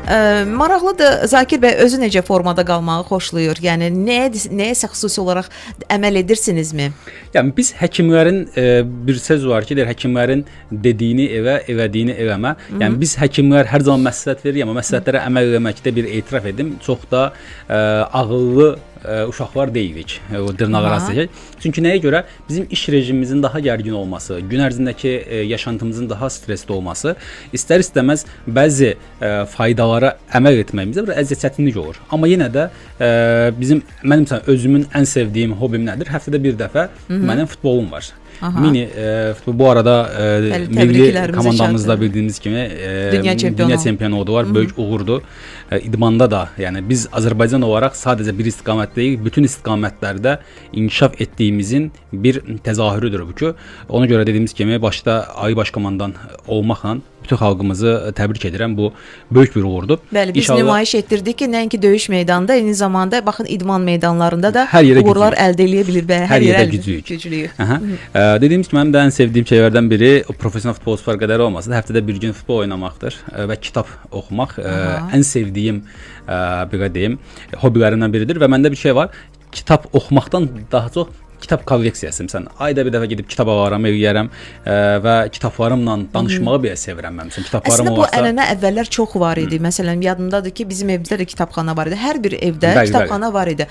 Maraqlıdır, Zakir bəy özü necə formada qalmağı xoşlayır? Yəni nəyəsə xüsusi olaraq əməl edirsinizmi? Yəni biz həkimlərin bir söz var ki, deyir həkimlərin dediyini evə, evədiyini evəmə. Yəni biz həkimlər hər zaman məsləhət veririk, amma məsləhətlərə əməl etməkdə bir etiraf edim, çox da ağıllı uşaqlar deyilik, o dırnaq arası. Çünki nəyə görə? Bizim iş rejimimizin daha gərgin olması, gün ərzindəki yaşantımızın daha stresli olması istər-istəməz bəzi faydalara əməl etməyimizdə bir əziyyət çətinlik olur. Amma yenə də mənim özümün ən sevdiyim hobim nədir? Həftədə bir dəfə mənim futbolum var. Mini futbol bu arada milli komandamızda bildiyimiz kimi dünya çempionu var. Böyük uğurdur. İdmanda da, yəni biz Azərbaycan olaraq sadəcə bir istiqamət deyil, bütün istiqamətlərdə inkişaf etdiyimizin bir təzahürüdür bu ki. Ona görə dediyimiz kimi başda Ali Baş Komandan olmaqla bütün xalqımızı təbrik edirəm. Bu böyük bir uğurdur. Bəli, biz nümayiş etdirdik ki, nəinki döyüş meydanında, eyni zamanda baxın idman meydanlarında da uğurlar əldə edə bilir və hər yerə güclüyük. Dediyimiz kimi mənim də ən sevdiyim şeylərdən biri professional futbolçular qədər olmasa da həftədə bir gün futbol oynamaqdır və kitab oxumaq ən sevdiyim belə deyim hobbilərimdən biridir və məndə bir şey var. Kitab oxumaqdan daha çox kitab kolleksiyası. Məsələn, ayda bir dəfə gedib kitab alaram, eləyərəm və kitablarımla danışmağı belə sevirəm mən. Məsələn, kitablarım olsa... Əslində bu ənənə əvvəllər çox var idi. Məsələn, yadımdadır ki, bizim evdə də kitabxana var idi. Hər bir evdə kitabxana var idi.